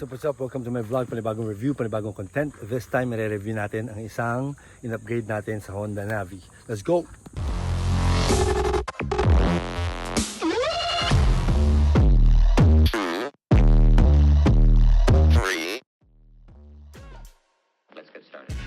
What's up? Welcome to my vlog. Panibagong review, panibagong content. This time, i-review natin ang isang in-upgrade natin sa Honda Navi. Let's go! Let's get started.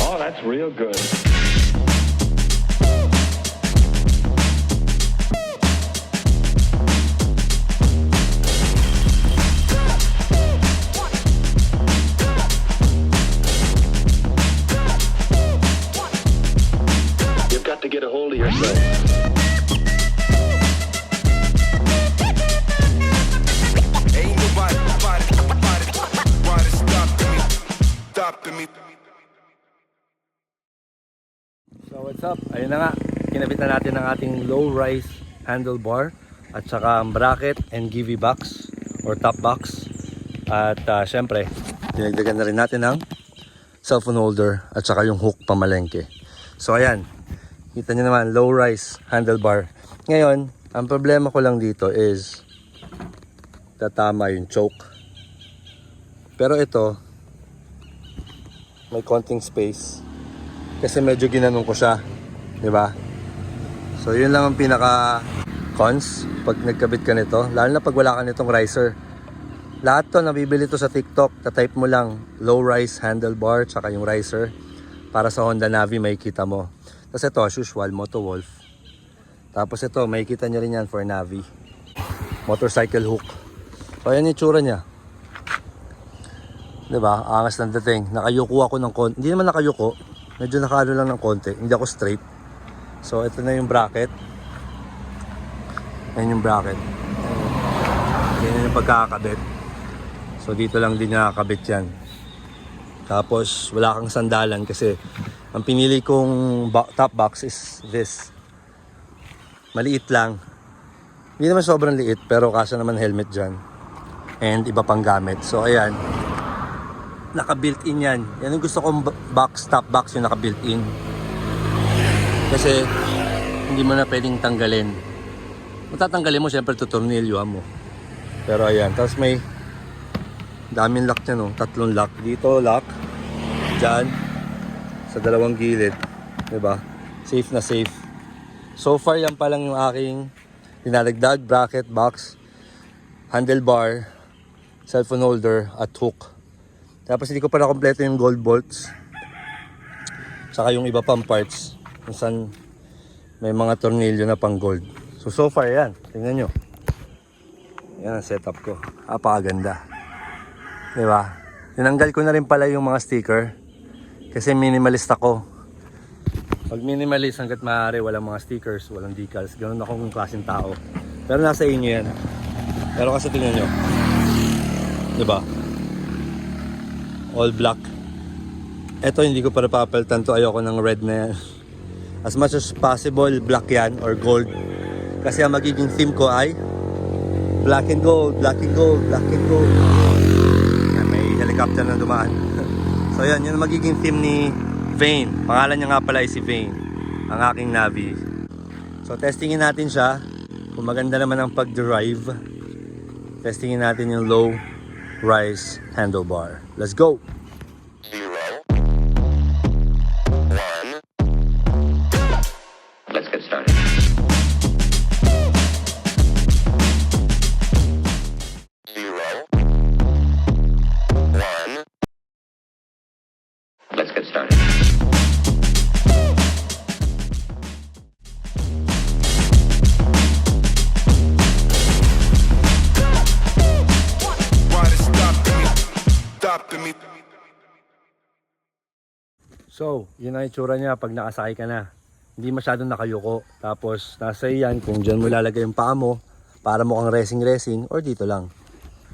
Oh, that's real good. You've got to get a hold of yourself. Ain't nobody stopping me. So what's up? Ayun na nga, kinabit na natin ang ating low-rise handlebar at saka ang bracket and give box or top box. At syempre, dinagdagan na rin natin ang cellphone holder at saka yung hook pamalengke. So ayan, kita nyo naman, low-rise handlebar. Ngayon, ang problema ko lang dito is tatama yung choke. Pero ito, may konting space. Kasi medyo ginanong ko siya, di ba? So yun lang ang pinaka cons pag nagkabit ka nito, lalo na pag wala ka nitong riser. Lahat to nabibili to sa TikTok, ta-type mo lang low rise handlebar tsaka yung riser para sa Honda Navi, makikita mo. Tapos ito as usual, Moto Wolf. Tapos ito, makikita nyo rin yan for Navi, motorcycle hook. So ayan yung tsura niya, di ba? Angas ng dating. Nakayuko ako ng konti, hindi naman nakayuko, medyo nakaano lang ng konti, hindi ako straight. So ito na yung bracket. Ayan yung bracket. Ayan yung pagkakabit. So dito lang din nakakabit yan. Tapos wala kang sandalan kasi ang pinili kong top box is this. Maliit lang. Hindi naman sobrang liit pero kasya naman helmet dyan. And iba pang gamit. So ayan, naka-built-in yan. Yan yung gusto kong box, top box yung naka-built-in. Kasi hindi mo na pwedeng tanggalin. Kung tatanggalin mo, syempre tutornilyo mo. Pero ayan, tapos may daming lock niya, no? 3 lock. Dito lock, dyan, sa dalawang gilid. Diba? Safe na safe. So far, yan pa lang yung aking dinadagdag, bracket, box, handlebar, cellphone holder, at hook. Tapos hindi ko pa na-kompleto yung gold bolts. Saka yung iba pang parts kung saan may mga tornilyo na pang gold. So far yan. Tingnan nyo. Yan ang setup ko. Napakaganda. Diba? Tinanggal ko na rin pala yung mga sticker. Kasi minimalist ako. Pag minimalist, hanggat maaari, walang mga stickers, walang decals. Ganun akong klaseng tao. Pero nasa inyo yan. Pero kasi tingnan nyo. Diba? All black. Ito hindi ko pa napapalitan to. Ayoko ng red na yan. As much as possible, black yan or gold. Kasi ang magiging theme ko ay black and gold, black and gold, black and gold. Yan, may helicopter na dumaan. So yan, yun ang magiging theme ni Vane. Pangalan niya nga pala ay si Vane, ang aking Navi. So testingin natin siya. Kung maganda naman ang pag-drive, testingin natin yung low rise handlebar. Let's go! 0, 1. Let's get started. Let's get started. Why they stopping me? So, yun ang itsura niya pag nakasakay ka na. Hindi masyadong nakayuko. Tapos, nasa iyan kung dyan mo lalagay yung paa mo para mo kang racing or dito lang.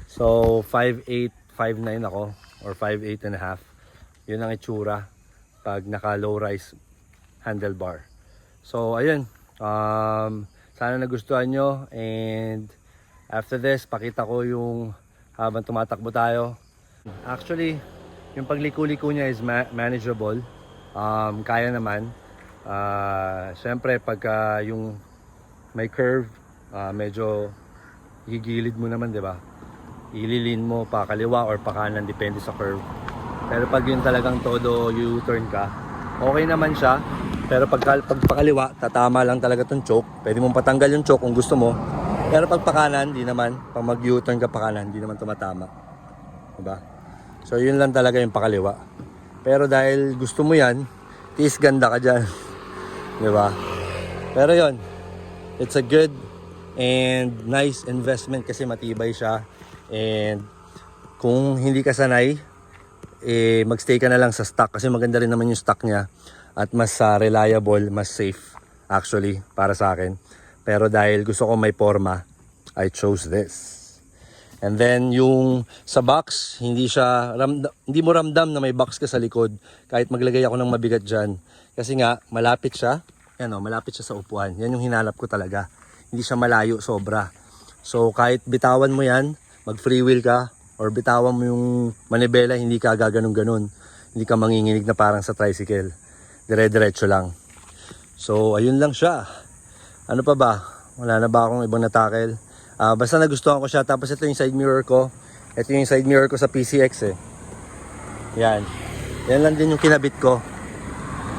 So, 5'8", 5'9" ako or 5'8 and a half. Yun ang itsura pag naka low rise handlebar. So ayun, sana nagustuhan nyo and After this, pakita ko yung habang tumatakbo tayo. Actually, yung pagliko-liko niya is manageable. Kaya naman. Siyempre, pagka yung may curve, medyo gigilid mo naman, di ba? Ililin mo pa kaliwa or pa kanan, depende sa curve. Pero pag yun talagang todo U-turn ka, okay naman siya. Pero pag pakaliwa, tatama lang talaga tong choke. Pwede mong patanggal yung choke kung gusto mo. Pero pag pakanan, di naman. Pag mag U-turn ka pakanan, di naman tumatama. Diba? So yun lang talaga yung pakaliwa. Pero dahil gusto mo yan, tiis ganda ka dyan. Diba? Pero yun, it's a good and nice investment kasi matibay siya. And kung hindi ka sanay, magstay ka na lang sa stock kasi maganda rin naman yung stock niya at mas reliable, mas safe actually para sa akin. Pero dahil gusto ko may forma, I chose this. And then yung sa box, hindi mo ramdam na may box ka sa likod kahit maglagay ako ng mabigat dyan. Kasi nga, malapit siya. Yan o, malapit siya sa upuan. Yan yung hinanap ko talaga. Hindi siya malayo sobra. So kahit bitawan mo yan, mag free wheel ka, or bitawan mo yung manibela, hindi ka gaganong-ganon. Hindi ka manginginig na parang sa tricycle. Dire-diretso lang. So ayun lang siya. Ano pa ba? Wala na ba akong ibang natakel? Basta nagustuhan ko siya. Tapos ito yung side mirror ko. Ito yung side mirror ko sa PCX eh. Yan. Yan lang din yung kinabit ko.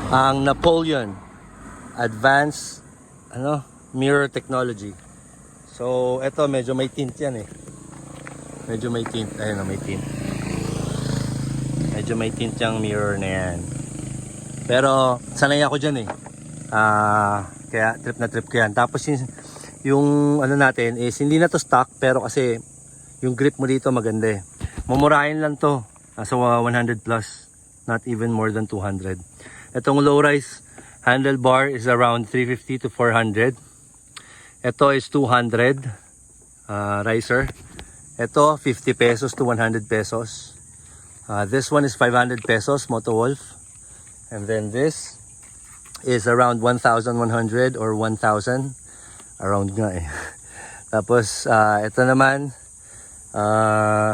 Ang Napoleon Advanced Mirror Technology. So ito medyo may tint yan eh. Medyo may tint. Ayun na, may tint. Medyo may tint yung mirror na yan. Pero sanay ako dyan eh. Kaya trip na trip ko yan. Tapos yung ano natin is hindi na to stock pero kasi yung grip mo dito maganda eh. Mumurahin lang to. Nasa 100 plus. Not even more than 200. Itong low rise handlebar is around 350 to 400. Ito is 200 riser. Ito 50 pesos to 100 pesos. This one is 500 pesos, Motowolf. And then this is around 1,100 or 1,000. Around nga eh. Tapos ito naman,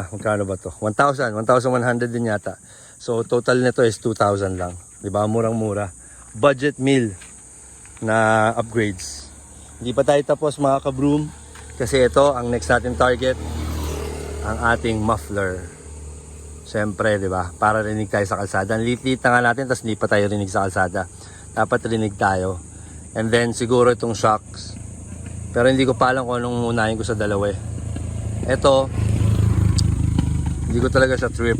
magkano ba to? 1,000, 1,100 din yata. So total nito is 2,000 lang. Diba? Murang-mura. Budget meal na upgrades. Hindi pa tayo tapos mga kabroom. Kasi ito, ang next natin target, ang ating muffler. Siyempre, di ba? Para rinig tayo sa kalsada. Lit-lit na nga natin, tapos hindi pa tayo rinig sa kalsada. Dapat rinig tayo. And then, siguro itong shocks. Pero hindi ko pa alam kung anong unahin ko sa dalawa eh. Ito, hindi ko talaga siya trip.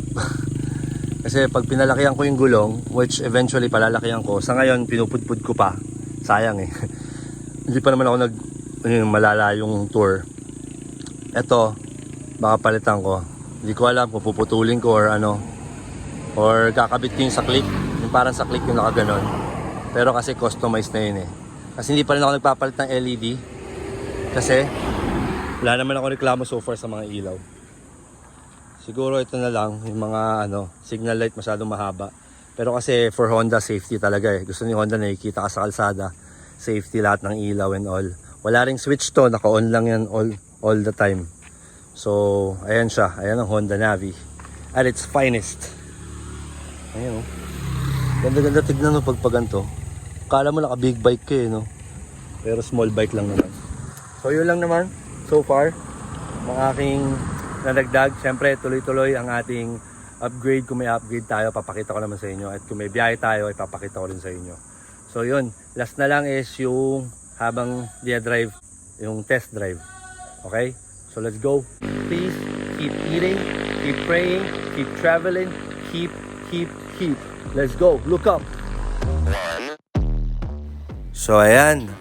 Kasi pag pinalakihan ko yung gulong, which eventually palalakihan ko, sa ngayon, pinupudpud ko pa. Sayang eh. Hindi pa naman ako malala yung tour. Ito, baka palitan ko. Hindi ko alam kung puputulin ko or ano. Or kakabit ko yung sa click. Yung parang sa click yung nakaganon. Pero kasi customized na yun eh. Kasi hindi pa rin ako nagpapalit ng LED. Kasi wala naman ako reklamo so far sa mga ilaw. Siguro ito na lang. Yung mga signal light masyadong mahaba. Pero kasi for Honda safety talaga eh. Gusto ni Honda nakikita ka sa kalsada. Safety lahat ng ilaw and all. Wala ring switch to. Naka-on lang yan all the time. So, ayan siya. Ayan ang Honda Navi. At its finest. Ayan o. Ganda-ganda tignan mo pagpaganto. Kala mo naka big bike ka eh, no? Pero small bike lang naman. So, yun lang naman. So far. Mga aking nadagdag. Siyempre, tuloy-tuloy ang ating upgrade. Kung may upgrade tayo, papakita ko naman sa inyo. At kung may biyahe tayo, ipapakita ko rin sa inyo. So, yun. Last na lang is yung habang drive, yung test drive. Okay? So let's go. Please keep eating, keep praying, keep traveling, keep. Let's go. Look up. So ayan,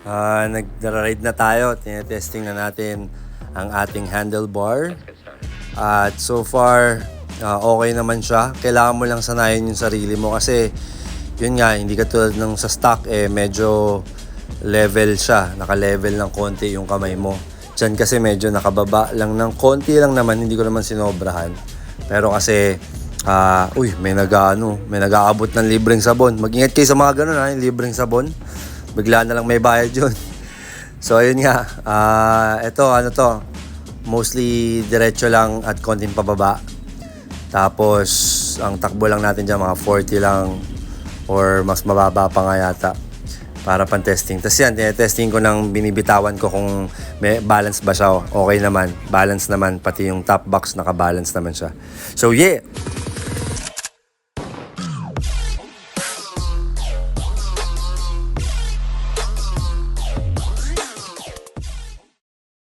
nag-ride na tayo. Tinetesting na natin ang ating handlebar. Let's get started. At so far, okay naman siya. Kailangan mo lang sanayin yung sarili mo kasi yun nga, hindi katulad ng sa stock medyo level siya. Naka-level ng konti yung kamay mo. Diyan kasi medyo nakababa lang ng konti lang naman, hindi ko naman sinobrahan. Pero kasi, may nag-aabot ng libreng sabon. Mag-ingat kayo sa mga ganun yung libreng sabon. Bigla na lang may bayad yun. So ayun nga, ito mostly diretso lang at konting pababa. Tapos ang takbo lang natin dyan mga 40 lang or mas mababa pa nga yata para pan-testing. Tapos yan, testing ko ng binibitawan ko kung may balance ba siya. Okay naman, balance naman, pati yung top box naka-balance naman siya. So yeah,